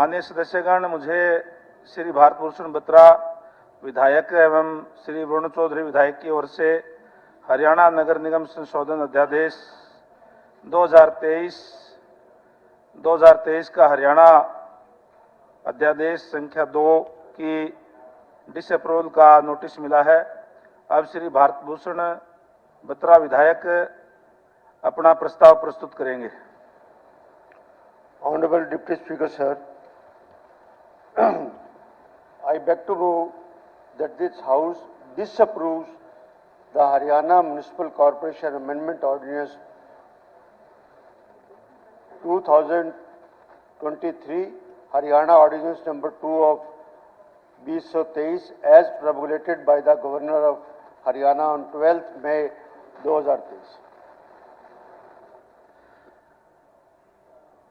माननीय सदस्यगण, मुझे श्री भारत भूषण बत्रा विधायक एवं श्री वरुण चौधरी विधायक की ओर से हरियाणा नगर निगम संशोधन अध्यादेश 2023 का हरियाणा अध्यादेश संख्या 2 की डिसअप्रूवल का नोटिस मिला है। अब श्री भारत भूषण बत्रा विधायक अपना प्रस्ताव प्रस्तुत करेंगे। Honorable Deputy Speaker, sir, I beg to move that this House disapproves the Haryana Municipal Corporation Amendment Ordinance 2023, Haryana Ordinance number 2 of 2023 as promulgated by the Governor of Haryana on 12th May 2023.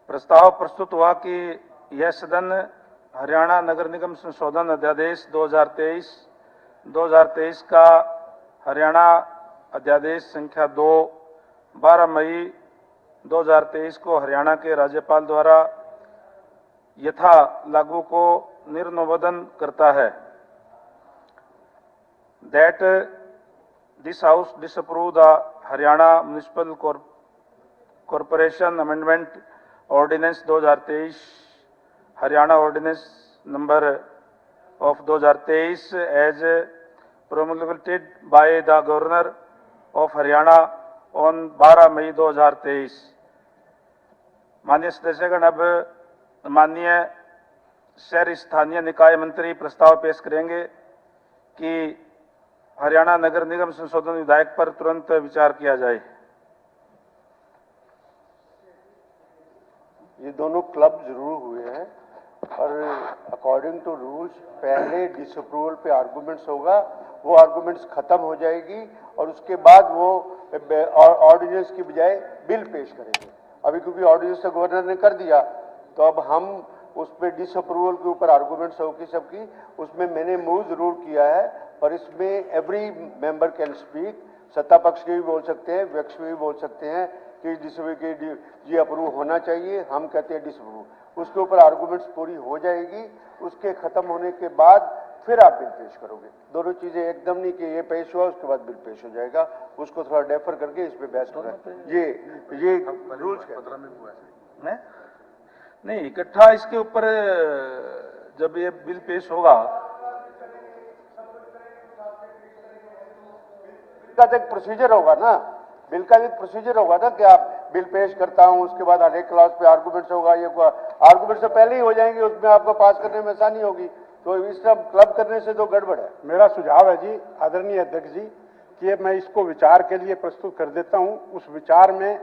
प्रस्ताव प्रस्तुत हुआ कि यह सदन हरियाणा नगर निगम संशोधन अध्यादेश 2023 का हरियाणा अध्यादेश संख्या 2 12 मई 2023 को हरियाणा के राज्यपाल द्वारा यथा लागू को निर्नुमोदन करता है। That this House disapprove the Haryana Municipal Corporation Amendment Ordinance 2023, Haryana Ordinance number of 2023 as promulgated by the Governor of Haryana on 12 मई 2023। माननीय सदस्यगण, अब माननीय शहरी स्थानीय निकाय मंत्री प्रस्ताव पेश करेंगे कि हरियाणा नगर निगम संशोधन विधेयक पर तुरंत विचार किया जाए। ये दोनों क्लब जरूर हुए हैं और अकॉर्डिंग टू रूल्स पहले डिसअप्रूवल पे आर्गुमेंट्स होगा, वो आर्गुमेंट्स खत्म हो जाएगी और उसके बाद वो ऑर्डिनेंस की बजाय बिल पेश करेंगे। अभी क्योंकि ऑर्डिनेंस तो गवर्नर ने कर दिया, तो अब हम उस पर डिसअप्रूवल के ऊपर आर्गुमेंट्स होगी सबकी, उसमें मैंने मूव जरूर किया है। पर इसमें एवरी मेंबर कैन स्पीक, सत्ता पक्ष के भी बोल सकते हैं, विपक्ष भी बोल सकते हैं कि जी अप्रूव होना चाहिए, हम कहते हैं डिसअप्रूव। उसके ऊपर आर्गुमेंट्स पूरी हो जाएगी, उसके खत्म होने के बाद फिर आप बिल पेश करोगे। दोनों चीजें एकदम नहीं कि ये पेश हुआ उसके बाद बिल पेश हो जाएगा, उसको थोड़ा डेफर करके इस पे बहस हो रहा है। ये रूल्स नहीं, इकट्ठा इसके ऊपर जब ये बिल पेश होगा का एक प्रोसीजर होगा ना, बिल का एक प्रोसीजर होगा ना कि आप बिल पेश करता हूं, उसके बाद हर एक क्लॉज पे आर्गुमेंट्स होगा। ये आर्गुमेंट्स तो पहले ही हो जाएंगे, उसमें आपको पास करने में आसानी होगी, तो इस सब क्लब करने से तो गड़बड़ है। मेरा सुझाव है जी, आदरणीय अध्यक्ष जी, कि मैं इसको विचार के लिए प्रस्तुत कर देता हूं। उस विचार में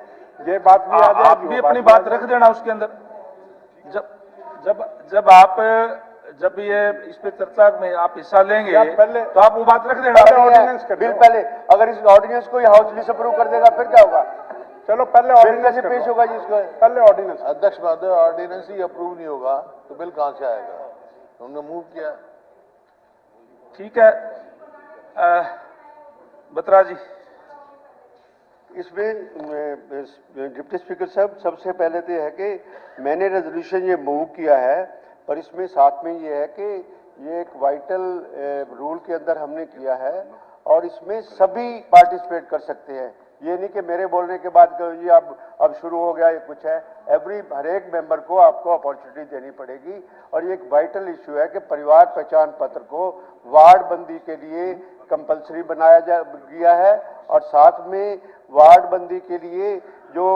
ये बात भी आ जाएगी, आप भी अपनी बात रख देना उसके अंदर। जब ये इस पे चर्चा में आप हिस्सा लेंगे तो आप वो बात रख देना। ऑर्डिनेंस कर बिल पहले, अगर इस ऑर्डिनेंस को हाउस डिसअप्रूव कर देगा फिर क्या होगा? चलो पहले ऑर्डिनेंस पेश होगा जिसको पहले ऑर्डिनेंस। अध्यक्ष महोदय, ऑर्डिनेंस ही अप्रूव नहीं होगा तो बिल कहां से आएगा? उन्होंने मूव किया। ठीक है बत्रा जी। इसमें डिप्टी स्पीकर साहब, सबसे पहले तो है कि मैंने रेजोल्यूशन ये मूव किया है, पर इसमें साथ में ये है कि ये एक वाइटल रूल के अंदर हमने किया है और इसमें सभी पार्टिसिपेट कर सकते हैं। ये नहीं कि मेरे बोलने के बाद जी अब शुरू हो गया, ये कुछ है। हर एक मेंबर को आपको अपॉर्चुनिटी देनी पड़ेगी और ये एक वाइटल इश्यू है कि परिवार पहचान पत्र को वार्ड बंदी के लिए कंपलसरी बनाया गया है और साथ में वार्ड बंदी के लिए जो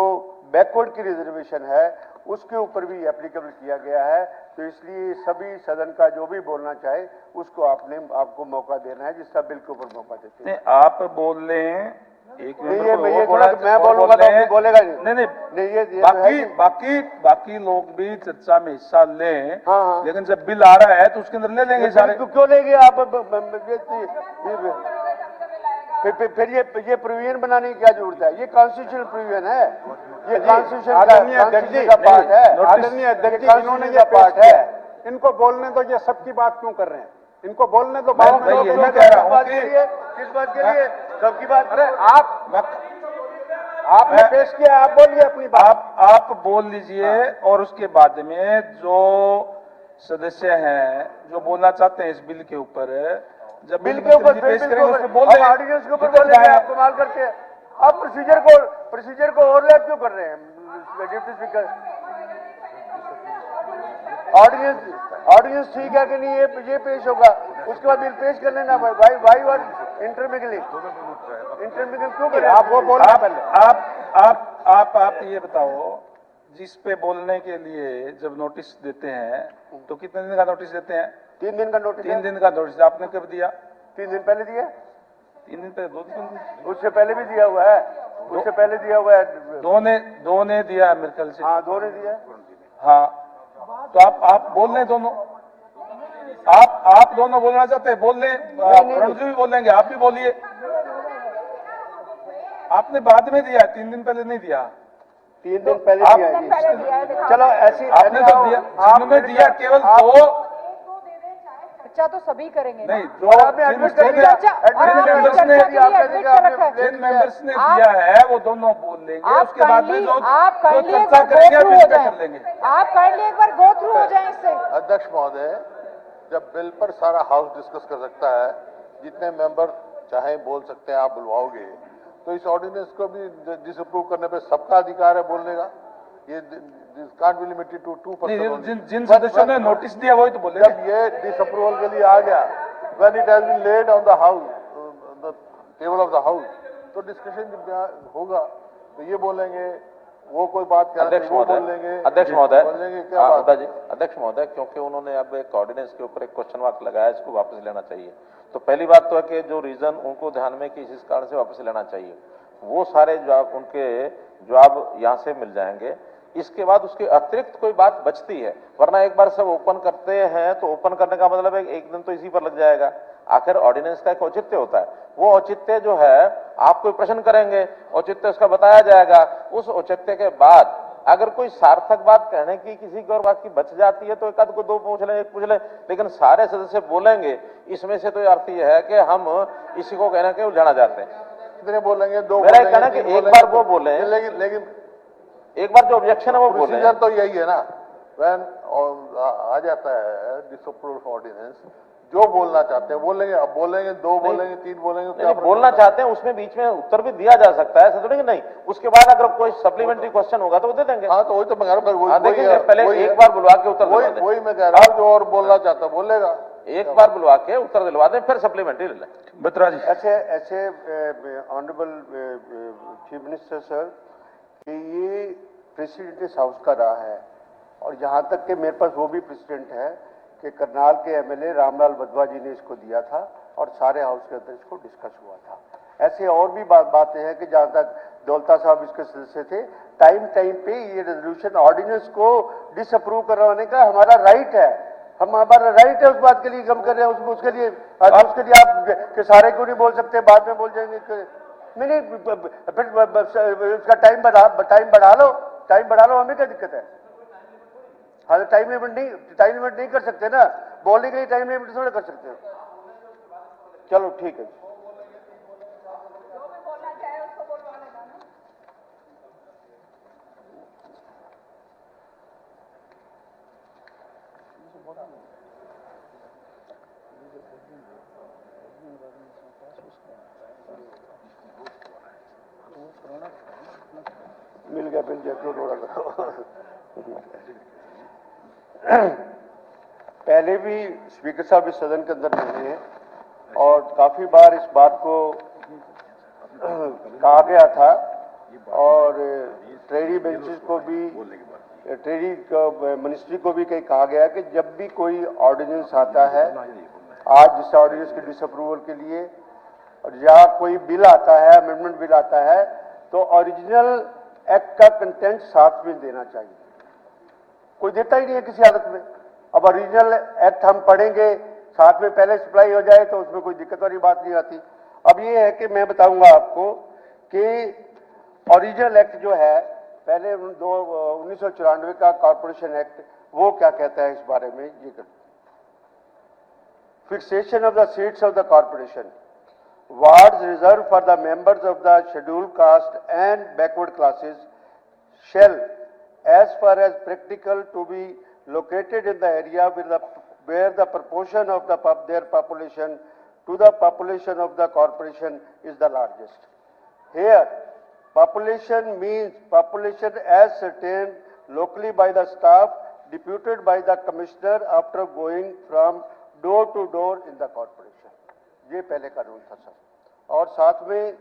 बैकवर्ड की रिजर्वेशन है उसके ऊपर भी एप्लीकेबल किया गया है। तो इसलिए सभी सदन का जो भी बोलना चाहे उसको आपको मौका देना है, जिसका बिल के ऊपर मौका देते हैं। आप बोल लें, एक मैं बोलूंगा तो बोलेगा नहीं, बाकी लोग भी चर्चा में हिस्सा लें। हाँ। लेकिन जब बिल आ रहा है तो उसके अंदर ले लेंगे सारे। क्यों लेंगे आप? फिर ये प्रोविजन बनाने की क्या जरूरत है? ये कॉन्स्टिट्यूशनल प्रोविजन है, ये कॉन्स्टिट्यूशन का पार्ट है। आदरणीय अध्यक्ष जी, इन्होंने ये पार्ट है, इनको बोलने दो। ये सबकी बात क्यों कर रहे हैं? इनको बोलने दो। किस बात के लिए सबकी बात? अरे आपने पेश किया, आप बोलिए अपनी बात। आप बोल लीजिए और उसके बाद में जो सदस्य हैं जो बोलना चाहते हैं इस बिल के ऊपर, जब बिल के ऊपर पेश बिल करेंगे के उसमें बोल ऊपर रहे आप ऑर्डिनेंस के ऊपर दिक्कत बोलेंगे, क्या है? आप कमाल करके आप प्रोसीजर को ओवरलैप क्यों कर रहे हैं डिप्टी स्पीकर? ऑर्डिनेंस ठीक है कि नहीं ये पेश होगा, उसके बाद बिल पेश कर लेना। वाई और इंटरमिगलिंग क्यों कर रहे हैं? आप वो बोलना पहले। आप ये बताओ, जिस पे बोलने के लिए जब नोटिस देते हैं तो कितने दिन का नोटिस देते हैं? 3 दिन का नोटिस 3 है। दिन का नोटिस। आपने कब दिया? 3 दिन पहले दिया, 3 दिन पहले, 2 दिन? उससे पहले भी दिया हुआ है, उससे पहले दिया हुआ है। दो ने दिया मेरे ख्याल से। हाँ, 2 ने दिया। हाँ, तो आप बोल रहे दोनों, आप दोनों बोलना चाहते हैं, बोल लें। रणजी भी बोलेंगे, आप भी बोलिए। आपने बाद में दिया, 3 दिन पहले नहीं दिया। 3 दिन पहले आप- दिया है जी। चलो ऐसी आपने तो दिया, जिन्होंने दिया केवल दो। चर्चा तो सभी करेंगे ना। नहीं, और आपने admit कर दिया, जिन मेंबर्स ने जिन मेंबर्स ने दिया है वो दोनों बोल लेंगे, आप उसके बाद में काइंडली जो आप काइंडली एक चर्चा बार करेंगे गो थ्रू फिर हो तय जाएं, कर लेंगे। आप काइंडली एक बार गो थ्रू हो जाएं इससे। अध्यक्ष महोदय, जब बिल पर सारा हाउस डिस्कस कर सकता है, जितने मेंबर चाहे बोल सकते हैं, आप बुलवाओगे, तो इस ऑर्डिनेंस को भी डिसअप्रूव करने पे सबका अधिकार है बोलने का। ये कांट बी लिमिटेड टू 2%। जिन सदस्यों ने नोटिस दिया वही तो बोलेंगे। जब ये डिसअप्रूवल के लिए आ गया, when it has been laid on the house, the table of the house, तो डिस्कशन होगा, तो ये बोलेंगे, वो कोई बात कह रहे हैं, वो बोल लेंगे, अध्यक्ष महोदय, बोलेंगे क्या बात? हुड्डा जी, अध्यक्ष महोदय, क्योंकि उन्होंने अब एक ऑर्डिनेंस के ऊपर एक क्वेश्चन मार्क लगाया, इसको वापस लेना चाहिए। तो पहली बात तो है कि जो रीजन उनको ध्यान में कि इस कारण से वापस लेना चाहिए, वो सारे जवाब उनके जवाब यहाँ से मिल जाएंगे। इसके बाद उसके अतिरिक्त कोई बात बचती है, वरना एक बार सब ओपन करते हैं तो ओपन करने का मतलब है एक दिन तो इसी पर लग जाएगा। आखिर ऑर्डिनेंस का एक औचित्य होता है, वो औचित्य जो है आप कोई प्रश्न करेंगे, औचित्य उसका बताया जाएगा। उस औचित्य के बाद अगर कोई सार्थक बात कहने की किसी की और बात की बच जाती है तो एक आध को 2 पूछ ले, 1 पूछ ले, लेकिन सारे सदस्य बोलेंगे, इसमें से तो अर्थ यह है कि हम इसी को कहना के उलझाना चाहते हैं। कितने बोलेंगे? 2 मेरा कहना है कि एक बार वो बोले, लेकिन एक बार जो ऑब्जेक्शन है वो बोले। प्रोसीजर तो यही है ना, व्हेन आ जाता है डिसअप्रूव्ड ऑर्डिनेंस, जो बोलना चाहते हैं बोलेंगे। अब बोलेंगे 2 बोलेंगे 3 बोलेंगे, नहीं, बोलना चाहते हैं उसमें बीच में उत्तर भी दिया जा सकता है, ऐसा थोड़ी कि नहीं। उसके बाद अगर कोई सप्लीमेंट्री क्वेश्चन होगा तो वो दे देंगे। हाँ, तो वही तो मैं कह रहा हूँ, देखेंगे, पहले एक बार बुलवा के उत्तर दिलवा दें। वही मैं कह रहा हूँ, जो और बोलना चाहता है बोलेगा। एक बार बुलवा के उत्तर दिलवा दें, फिर सप्लीमेंट्री ले लें। बत्रा जी। ऐसे ऑनरेबल चीफ मिनिस्टर सर, कि ये प्रेसिडेंट इस हाउस का रहा है, और यहाँ तक कि मेरे पास वो भी प्रेसिडेंट है कि करनाल के एमएलए रामलाल वधवा जी ने इसको दिया था और सारे हाउस के अंदर इसको डिस्कस हुआ था। ऐसे और भी बातें हैं कि जहाँ तक दौलता साहब इसके सदस्य थे, टाइम पे ये रेजोल्यूशन ऑर्डिनेंस को डिसअप्रूव करवाने का हमारा राइट है, हमारा राइट है। उस बात के लिए हम कर रहे हैं, उसके लिए आप कि सारे क्यों नहीं बोल सकते, बाद में बोल जाएंगे कि नहीं, फिर उसका टाइम बढ़ा लो, हमें क्या दिक्कत है? हाँ, टाइम लिमिट नहीं कर सकते ना, बोलने के लिए टाइम लिमिट थोड़ा कर सकते हो। चलो ठीक है। मिल गया थोड़ा पहले भी स्पीकर साहब इस सदन के अंदर रहे हैं और काफी बार इस बात को कहा गया था, और ट्रेडी बेंचेस को भी, ट्रेडी मिनिस्ट्री को भी कहीं कहा गया कि जब भी कोई ऑर्डिनेंस आता है, आज जिस ऑर्डिनेंस के डिसअप्रूवल के लिए, और या कोई बिल आता है, अमेंडमेंट बिल आता है, तो ओरिजिनल एक्ट का कंटेंट साथ में देना चाहिए। कोई देता ही नहीं है किसी हालत में। अब ओरिजिनल एक्ट हम पढ़ेंगे, साथ में पहले सप्लाई हो जाए तो उसमें कोई दिक्कत वाली बात नहीं आती। अब ये है कि मैं बताऊंगा आपको कि ओरिजिनल एक्ट जो है, पहले 1994 का कॉर्पोरेशन एक्ट, वो क्या कहता है इस बारे में, ये कर fixation of the seats of the corporation, wards reserved for the members of the scheduled caste and backward classes shall, as far as practical, to be located in the area where the proportion of their population to the population of the corporation is the largest. Here, population means population as ascertained locally by the staff deputed by the commissioner after going from door to door in the corporation. ये पहले कानून था sir, और साथ में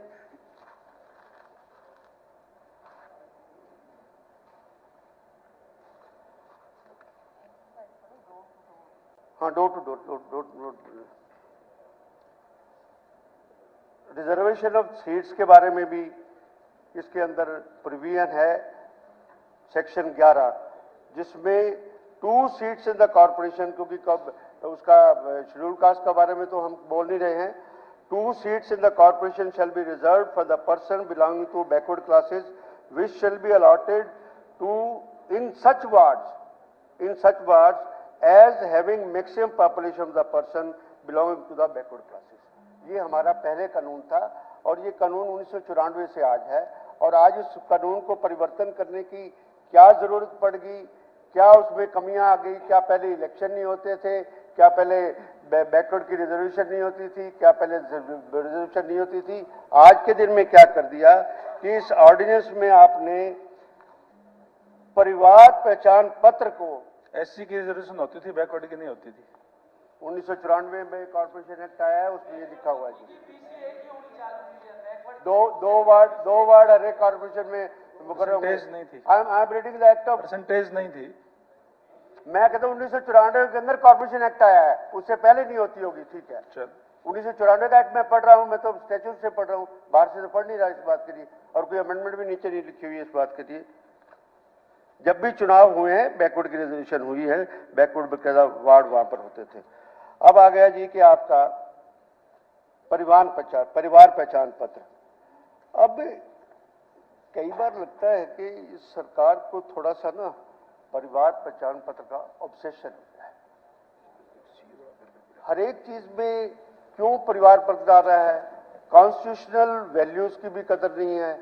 हाँ door to door reservation of seats के बारे में भी इसके अंदर प्रोविजन है सेक्शन 11, जिसमें 2 सीट्स इन द कॉर्पोरेशन, क्योंकि कब उसका शेड्यूल कास्ट के बारे में तो हम बोल नहीं रहे हैं. 2 seats in the corporation shall be reserve for the person belonging to backward classes which shall be allotted to in such wards as having maximum population of the person belonging to the backward classes. ये हमारा पहले कानून था और ये कानून 1994 से आज है, और आज इस कानून को परिवर्तन करने की क्या जरूरत पड़ गई, क्या उसमें कमियां आ गई, क्या पहले इलेक्शन नहीं होते थे, क्या पहले बैकवर्ड की रिजर्वेशन नहीं होती थी, क्या पहले रिजर्वेशन नहीं होती थी. आज के दिन में क्या कर दिया कि इस ऑर्डिनेंस में आपने परिवार पहचान पत्र को, एससी की रिजर्वेशन होती थी, बैकवर्ड की नहीं होती थी. 1994 में कॉर्पोरेशन एक्ट आया है, उसमें ये लिखा हुआ है जी. दो वार्ड हर एक कॉर्पोरेशन में परसेंटेज नहीं थी. I am reading the act of, percentage नहीं थी. मैं कहता हूँ 1994 के अंदर कॉर्पोरेशन एक्ट आया है, उससे पहले नहीं होती होगी. ठीक है, चल 1994 का एक्ट मैं पढ़ रहा हूँ, मैं तो स्टैट्यूट से पढ़ रहा हूँ, बाहर से तो पढ़ नहीं रहा इस बात के लिए, और कोई अमेंडमेंट भी नीचे नहीं लिखी हुई है इस बात के लिए. जब भी चुनाव हुए हैं बैकवर्ड की रिजर्वेशन हुई है, बैकवर्ड बकायदा वार्ड वहां पर होते थे. अब आ गया जी कि आपका परिवार पहचान पत्र. अब कई बार लगता है कि इस सरकार को थोड़ा सा ना परिवार पहचान पत्र का ऑब्सेशन होता है. हर एक चीज में क्यों परिवार पत्र आ रहा है? कॉन्स्टिट्यूशनल वैल्यूज की भी कदर नहीं है,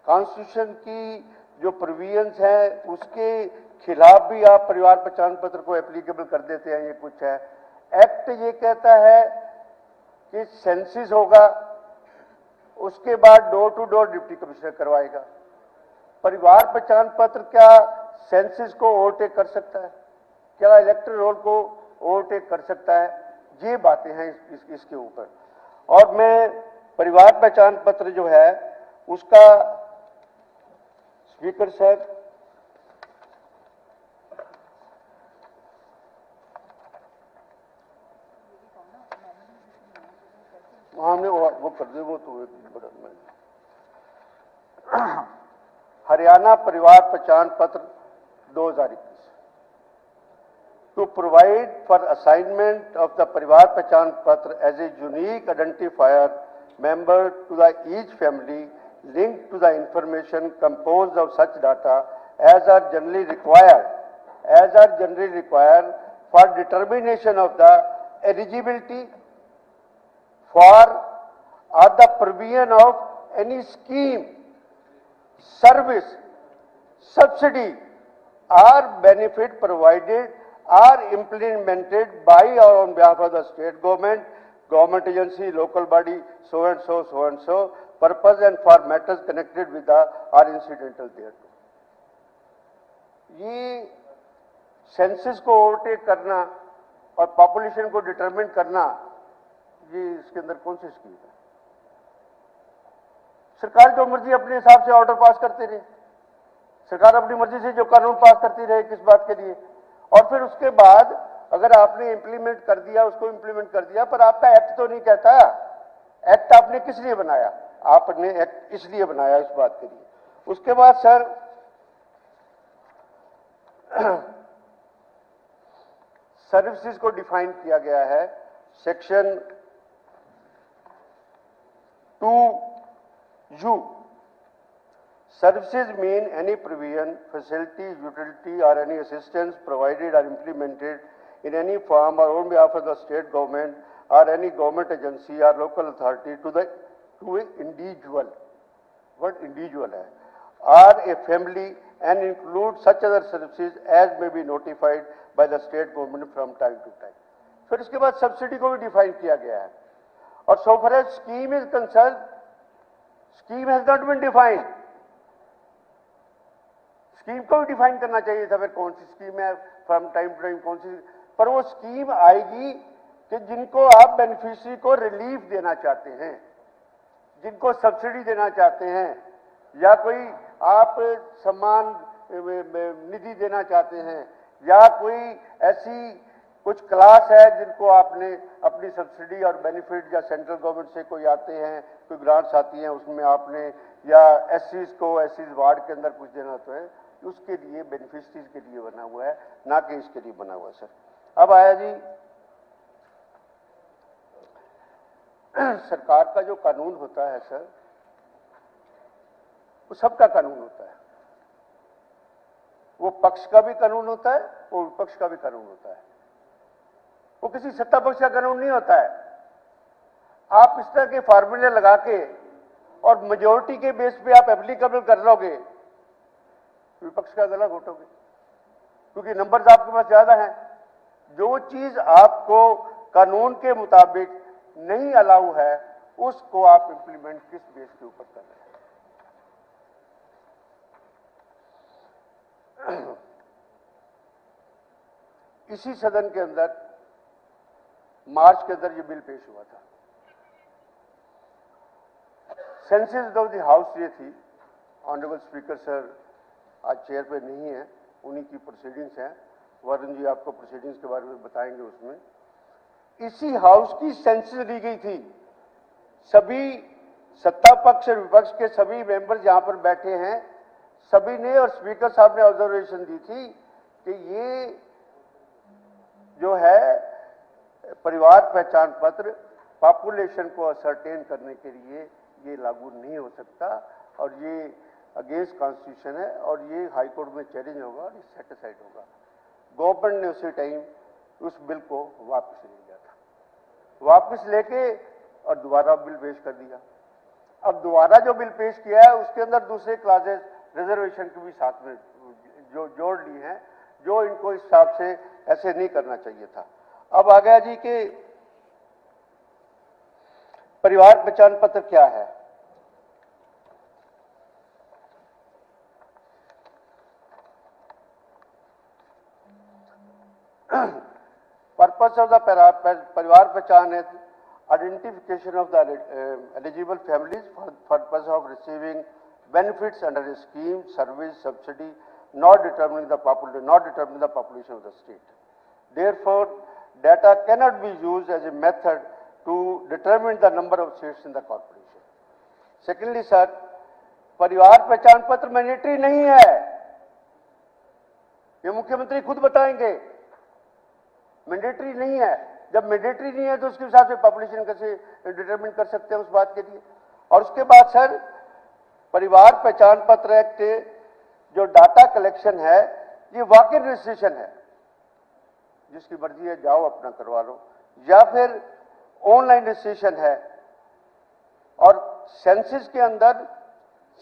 कॉन्स्टिट्यूशन की जो प्रोविजंस है उसके खिलाफ भी आप परिवार पहचान पत्र को एप्लीकेबल कर देते हैं. ये कुछ है. एक्ट ये कहता है कि सेंसिस होगा, उसके बाद door to door deputy commissioner करवाएगा. परिवार पहचान पत्र क्या सेंसिस को ओवरटेक कर सकता है? क्या इलेक्टोरल रोल को ओवरटेक कर सकता है? ये बातें हैं इसके ऊपर. और मैं परिवार पहचान पत्र जो है उसका स्पीकर साहब हमने वो कर दे, वो तो हरियाणा परिवार Pehchan Patra 2021 to provide for assignment of the Parivar Pehchan Patra as a unique identifier member to the each family linked to the information composed of such data as are generally required for determination of the eligibility for or the provision of any scheme, service, subsidy or benefit provided or implemented by or on behalf of the state government, government agency, local body, so and so, purpose and for matters connected with the or incidental thereto. ये census को overtake करना और population को determine करना, ये इसके अंदर कौन सी स्कीम है? सरकार जो मर्जी अपने हिसाब से ऑर्डर पास करते रहे, सरकार अपनी मर्जी से जो कानून पास करती रहे, किस बात के लिए? और फिर उसके बाद अगर आपने इंप्लीमेंट कर दिया, उसको इंप्लीमेंट कर दिया, पर आपका एक्ट तो नहीं कहता. एक्ट आपने किस लिए बनाया? आपने एक्ट इसलिए बनाया इस बात के लिए. उसके बाद सर सर्विसेज को डिफाइन किया गया है. Section 2U. Services mean any provision, facility, utility or any assistance provided or implemented in any form or on behalf of the state government or any government agency or local authority to an individual, what individual है, or a family and include such other services as may be notified by the state government from time to time. फिर इसके बाद subsidy को भी define किया गया है और so far as scheme is concerned, scheme has not been defined. Scheme को भी डिफाइन करना चाहिए था, फिर कौन सी स्कीम है, फ्रॉम टाइम टू टाइम कौन सी, पर वो स्कीम आएगी कि जिनको आप बेनिफिशियरी को रिलीफ देना चाहते हैं, जिनको सब्सिडी देना चाहते हैं, या कोई आप सम्मान निधि देना चाहते हैं, या कोई ऐसी कुछ क्लास है जिनको आपने अपनी सब्सिडी और बेनिफिट, या सेंट्रल गवर्नमेंट से कोई आते हैं, कोई ग्रांट्स आती हैं, उसमें आपने या एससीज को एससीज वार्ड के अंदर कुछ देना तो है, उसके लिए बेनिफिशरीज के लिए बना हुआ है, ना कि इसके लिए बना हुआ है सर। अब आया जी सरकार का जो कानून होता है सर, वो सबका कानून होता है, वो पक्ष का भी कानून होता है, वो विपक्ष का भी कानून होता है, वो किसी सत्ता पक्ष का कानून नहीं होता है। आप इस तरह के फार्मूले लगा के और मेजोरिटी के बेस पे आप एप्लीकेबल कर लोगे, विपक्ष का गला घोटोगे, क्योंकि नंबर्स आपके पास ज्यादा हैं। जो चीज आपको कानून के मुताबिक नहीं अलाउ है, उसको आप इंप्लीमेंट किस बेस के ऊपर कर रहे हैं। इसी सदन के अंदर मार्च के अंदर ये बिल पेश हुआ था। सेंसेस ऑफ द हाउस ये थी, ऑनरेबल स्पीकर सर आज चेयर पे नहीं है, उन्हीं की प्रोसीडिंग्स हैं, वरुण जी आपको प्रोसीडिंग्स के बारे में बताएंगे। उसमें इसी हाउस की सेंसेस ली गई थी, सभी सत्ता पक्ष और विपक्ष के सभी मेंबर्स यहां पर बैठे हैं, सभी ने, और स्पीकर साहब ने ऑब्जर्वेशन दी थी कि ये जो है परिवार पहचान पत्र पॉपुलेशन को असरटेन करने के लिए ये लागू नहीं हो सकता, और ये अगेंस्ट कॉन्स्टिट्यूशन है, और ये हाई कोर्ट में चैलेंज होगा और सेटिस्फाइड होगा। गवर्नमेंट ने उसी टाइम उस बिल को वापस ले लिया था, वापस लेके और दोबारा बिल पेश कर दिया। अब दोबारा जो बिल पेश किया है उसके अंदर दूसरे क्लासेस रिजर्वेशन की भी साथ में जो जोड़ ली हैं, जो इनको इस हिसाब से ऐसे नहीं करना चाहिए था। अब आ गया जी कि परिवार पहचान पत्र क्या है। Purpose of the परिवार पहचान is identification of the eligible families for purpose of receiving benefits under a scheme, service, subsidy, not determining the population of the state. Therefore, data cannot be used as a method to determine the number of seats in the corporation. Secondly, sir, परिवार पहचान पत्र mandatory नहीं है, ये मुख्यमंत्री खुद बताएंगे, mandatory नहीं है। जब मैंडेटरी नहीं है तो उसके हिसाब से पॉपुलेशन कैसे डिटरमिन कर सकते हैं उस बात के लिए। और उसके बाद सर परिवार पहचान पत्र एक्ट जो डाटा कलेक्शन है, ये वॉक इन रजिस्ट्रेशन है, जिसकी मर्जी है जाओ अपना करवा लो, या फिर ऑनलाइन रजिस्ट्रेशन है। और सेंसस के अंदर,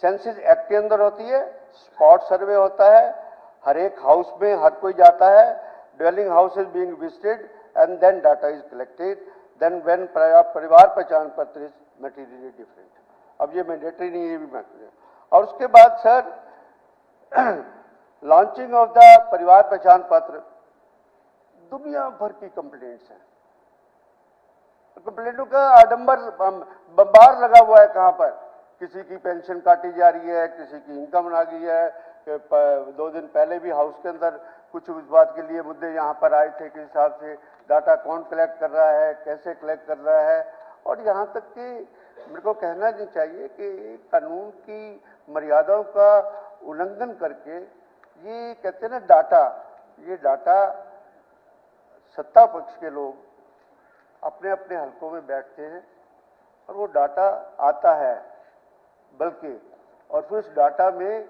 सेंसस एक्ट के अंदर होती है, स्पॉट सर्वे होता है, हर एक हाउस में हर कोई जाता है, dwelling house is being visited and then data is collected, then when परिवार पहचान पत्र is materially different. अब ये मैंडेटरी नहीं है, ये भी मैंडेटरी है। और उसके बाद sir launching of the Parivar Pehchan पत्र, दुनिया भर की कंप्लेंट्स हैं, कंप्लेंटों का आडंबर बम्बार लगा हुआ है। कहां पर किसी की पेंशन काटी जा रही है, किसी की इनकम ना गई है। 2 दिन पहले भी हाउस के अंदर कुछ इस बात के लिए मुद्दे यहाँ पर आए थे कि हिसाब से डाटा कौन कलेक्ट कर रहा है, कैसे कलेक्ट कर रहा है। और यहाँ तक कि मेरे को कहना नहीं चाहिए कि कानून की मर्यादाओं का उल्लंघन करके ये कहते हैं ना डाटा, ये डाटा सत्ता पक्ष के लोग अपने अपने हलकों में बैठते हैं और वो डाटा आता है, बल्कि और फिर उस डाटा में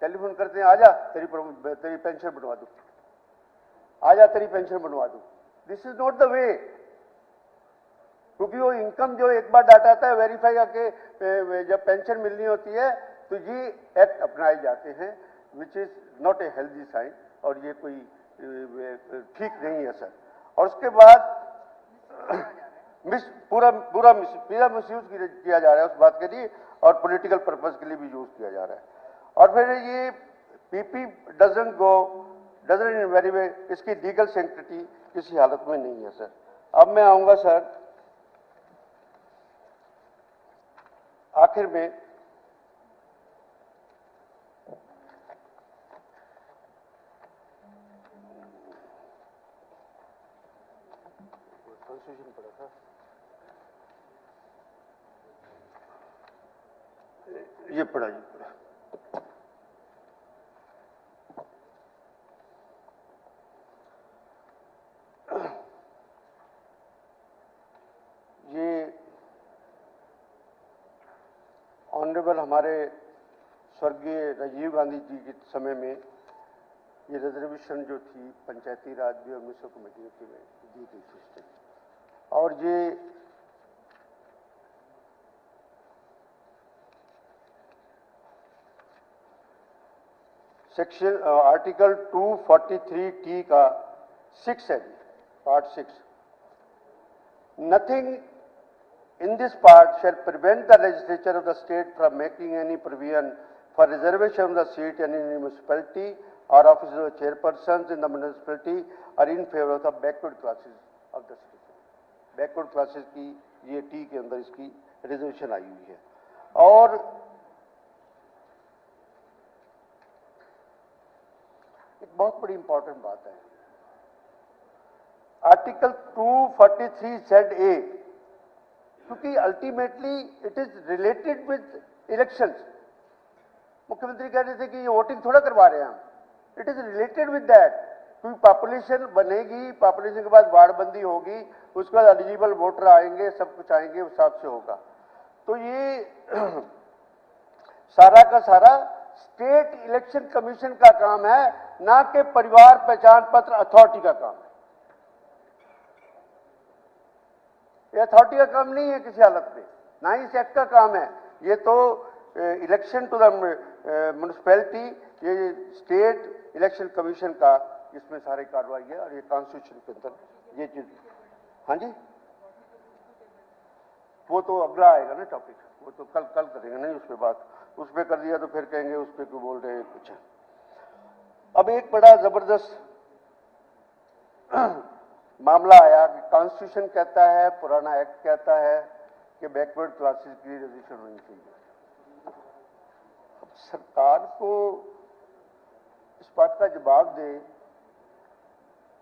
टेलीफोन करते हैं, आजा तेरी पेंशन बनवा दूं, आजा तेरी पेंशन बनवा दूं। This is not the way, क्योंकि वो इनकम जो एक बार डाटा आता है वेरीफाई करके जब पेंशन मिलनी होती है तो ये एक्ट अपनाए जाते हैं। Which is not a healthy sign, और ये कोई ठीक नहीं है सर। और उसके बाद पूरा मिसयूज किया जा रहा है उस बात के लिए, और पॉलिटिकल पर्पस के लिए भी यूज किया जा रहा है। और फिर ये PP doesn't in very way, इसकी लीगल सेंक्टिटी किसी हालत में नहीं है सर। अब मैं आऊंगा सर आखिर में, कॉन्स्टिट्यूशन पढ़ा था, ये पढ़ा ये ऑनरेबल हमारे स्वर्गीय राजीव गांधी जी के समय में ये रिजर्वेशन जो थी पंचायती राज भी और म्यूनिसिपल कमेटी में दी गई सिस्टम, और ये सेक्शन आर्टिकल 243T का 6 है, part 6, nothing in this part shall prevent the legislature of the state from making any provision for reservation of the seat in any municipality or offices of chairpersons in the municipality or in favor of the backward classes of the state. Backward classes की ये T के अंदर इसकी reservation आई हुई है। और एक बहुत बड़ी इंपॉर्टेंट बात है, आर्टिकल 243 ZA, क्योंकि ultimately it is related with elections. मुख्यमंत्री कह रहे थे कि ये वोटिंग थोड़ा करवा रहे हैं हम, it is related with that, क्योंकि पॉपुलेशन बनेगी, पॉपुलेशन के बाद वार्डबंदी होगी, उसके बाद एलिजिबल वोटर आएंगे, सब कुछ आएंगे, उस हिसाब से होगा। तो ये सारा का सारा स्टेट इलेक्शन कमीशन का काम है, ना कि परिवार पहचान पत्र अथॉरिटी का काम है। ये अथॉरिटी का काम नहीं है किसी हालत में, ना ही इस एक्ट का काम है। ये तो इलेक्शन टू द म्युनिसिपैलिटी, ये स्टेट इलेक्शन कमीशन का इसमें सारी कार्रवाई है, और ये कॉन्स्टिट्यूशन के अंदर ये चीज। हाँ जी, वो तो अगला आएगा ना टॉपिक, वो तो कल करेंगे, नहीं उस पर बात, उस पर कर दिया तो फिर कहेंगे उस पर क्यों बोल रहे हैं कुछ। अब एक बड़ा जबरदस्त मामला आया कि कॉन्स्टिट्यूशन कहता है, पुराना एक्ट कहता है कि बैकवर्ड क्लासेस की रिजर्वेशन होनी चाहिए। अब सरकार को इस बात का जवाब दे,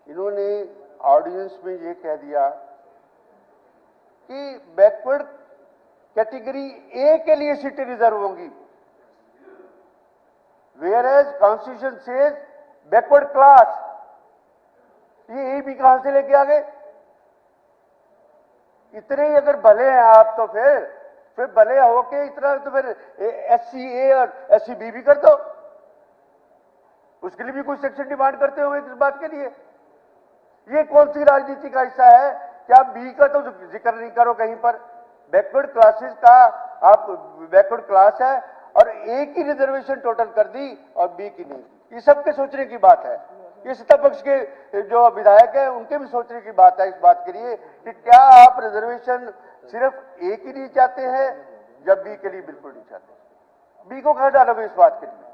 इन्होंने ऑर्डिनेंस में ये कह दिया कि बैकवर्ड कैटेगरी ए के लिए सीटें रिजर्व होंगी, where as constitution says backward class. ये भी कहां से लेके आ गए? इतने ही अगर भले हैं आप तो फिर भले हो के इतना तो फिर SC-A और SC-B भी कर दो, उसके लिए भी कुछ सेक्शन डिमांड करते हुए किस बात के लिए? ये कौन सी राजनीति का हिस्सा है कि आप बी का तो जिक्र नहीं करो कहीं पर? बैकवर्ड क्लासेस का आप बैकवर्ड क्लास है और ए की रिजर्वेशन टोटल कर दी और बी की नहीं। ये सबके सोचने की बात है, ये सत्ता पक्ष के जो विधायक हैं उनके भी सोचने की बात है इस बात के लिए कि क्या आप रिजर्वेशन सिर्फ ए के लिए चाहते हैं या बी के लिए बिल्कुल नहीं चाहते? बी को कहां डालोगे इस बात के लिए?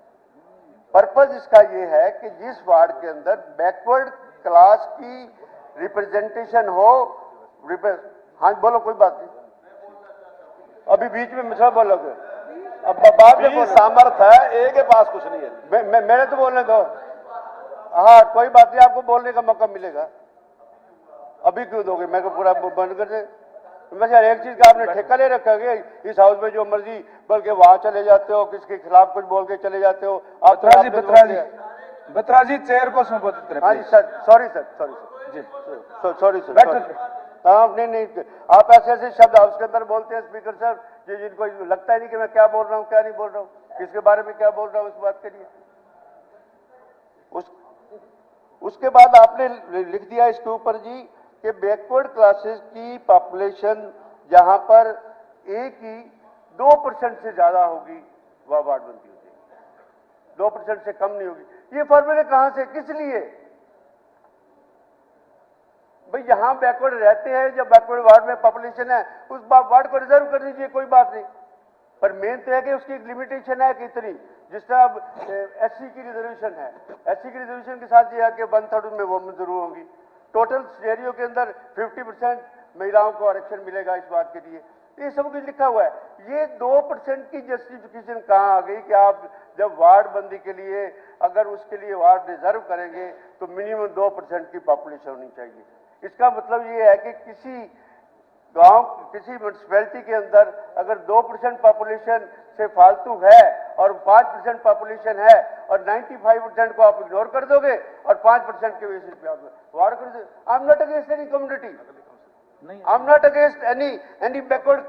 पर्पज इसका ये है कि जिस वार्ड के अंदर बैकवर्ड क्लास की रिप्रेजेंटेशन हो, हाँ बोलो, कोई बात नहीं, अभी बीच में मिश्रा बोलोगे, अब बाद में सामर्थ है, ए के पास कुछ नहीं है। मैंने तो बोलने दो, हाँ कोई बात नहीं, आपको बोलने का मौका मिलेगा। अभी क्यों दोगे? मैं को पूरा बंद कर दे। मैं यार एक चीज का आपने ठेका ले रखा है इस हाउस में, जो मर्जी बल्कि वहां चले जाते हो, किसके खिलाफ कुछ बोल के चले जाते हो। आप बत्राजी चेयर को संबोधित करें। हाँ जी सर, सॉरी सर जी, सॉरी सर। हाँ नहीं, आप ऐसे ऐसे शब्द हाउस के अंदर बोलते हैं स्पीकर साहब, जिनको लगता ही नहीं कि मैं क्या बोल रहा हूँ क्या नहीं बोल रहा हूँ, किसके बारे में क्या बोल रहा हूँ, इस बात के लिए। उसके बाद आपने लिख दिया इसके ऊपर जी कि बैकवर्ड क्लासेस की पॉपुलेशन जहां पर ए की 2% से ज्यादा होगी वह वार्डबंदी हो जाएगी। 2% से कम नहीं होगी। ये फॉर्मूले कहां से, किस लिए? भाई जहां बैकवर्ड रहते हैं, जब बैकवर्ड वार्ड में पॉपुलेशन है, उस वार्ड को रिजर्व कर दीजिए, कोई बात नहीं। पर मेन तो है कि उसकी एक लिमिटेशन है कितनी, जिस तरह अब एससी की रिजर्वेशन है, एससी की रिजर्वेशन के साथ ये है कि 1/3 में वो जरूर होंगी। टोटल सिनेरियो के अंदर 50% महिलाओं को आरक्षण मिलेगा इस बात के लिए। ये सब कुछ लिखा हुआ है। ये 2% की जस्टिफिकेशन कहाँ आ गई कि आप जब वार्ड बंदी के लिए अगर उसके लिए वार्ड रिजर्व करेंगे तो मिनिमम 2% की पॉपुलेशन होनी चाहिए। इसका मतलब ये है कि किसी गांव, किसी म्यूनिसिपैलिटी के अंदर अगर 2% पॉपुलेशन से फालतू है और 5% पॉपुलेशन है और 95% को आप इग्नोर कर दोगे और 5% के बेसिस पे आप वार्ड कर दोगे। I am not against any community, I am not against any backward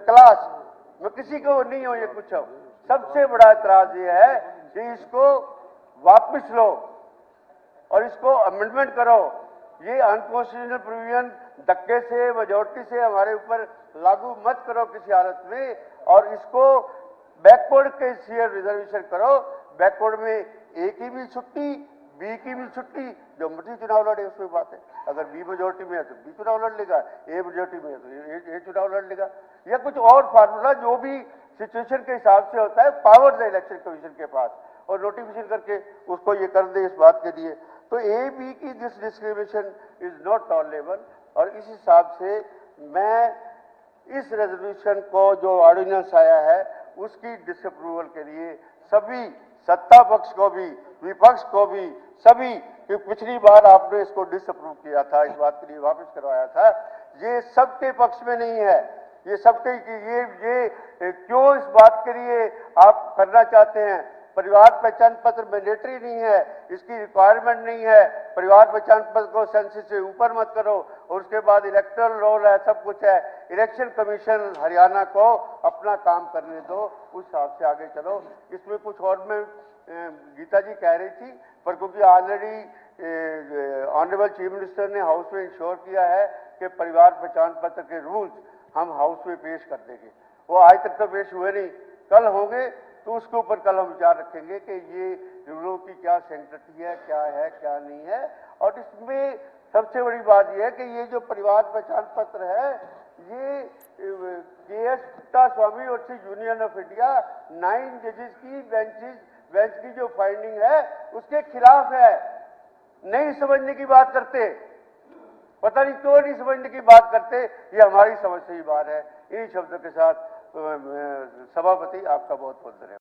class, मैं किसी को नहीं हूं ये कुछ। सबसे बड़ा एतराज ये है कि इसको वापस लो और इसको अमेंडमेंट करो। ये अनकॉन्स्टिट्यूशनल प्रोविजन धक्के से, मेजोरिटी से हमारे ऊपर लागू मत करो किसी हालत में, और इसको बैकवर्ड के शेयर रिजर्वेशन करो। बैकवर्ड में ए की भी छुट्टी, बी की भी छुट्टी, जो मर्जी चुनाव लड़े उसमें बात है। अगर बी मेजोरिटी में है तो बी चुनाव लड़ लेगा, ए मेजोरिटी में है तो ए चुनाव लड़ लेगा, या कुछ और फार्मूला जो भी सिचुएशन के हिसाब से होता है। पावर्स है इलेक्शन कमीशन के पास, और नोटिफिकेशन करके उसको ये कर दे इस बात के लिए। तो ए बी की this discrimination is not tolerable, और इस हिसाब से मैं इस रेजोल्यूशन को जो ऑर्डिनेंस आया है उसकी डिसअप्रूवल के लिए सभी सत्ता पक्ष को भी, विपक्ष को भी, सभी, कि पिछली बार आपने इसको डिसअप्रूव किया था, इस बात के लिए वापस करवाया था, ये सबके पक्ष में नहीं है। ये सबके ये क्यों इस बात के लिए आप करना चाहते हैं? परिवार पहचान पत्र मैंडेटरी नहीं है, इसकी रिक्वायरमेंट नहीं है। परिवार पहचान पत्र को सेंसस से ऊपर मत करो, और उसके बाद इलेक्टोरल रोल है, सब कुछ है। इलेक्शन कमीशन हरियाणा को अपना काम करने दो, उस हिसाब से आगे चलो। इसमें कुछ और में गीता जी कह रही थी, पर क्योंकि ऑलरेडी ऑनरेबल चीफ मिनिस्टर ने हाउस में इंश्योर किया है कि परिवार पहचान पत्र के रूल्स हम हाउस में पेश कर देंगे। वो आज तक तो पेश हुए नहीं, कल होंगे, तो उसके ऊपर कल हम विचार रखेंगे कि ये रूलों की क्या सेंसिटिविटी है, क्या नहीं है। और इसमें सबसे बड़ी बात यह है कि ये जो परिवार पहचान पत्र है, ये के.एस. पुट्टास्वामी और यूनियन ऑफ इंडिया 9 जजेस की बेंच की जो फाइंडिंग है उसके खिलाफ है। नहीं समझने की बात करते, पता नहीं क्यों नहीं समझने की बात करते, ये हमारी समझ से ही बात है। इन शब्दों के साथ सभापति आपका बहुत बहुत धन्यवाद।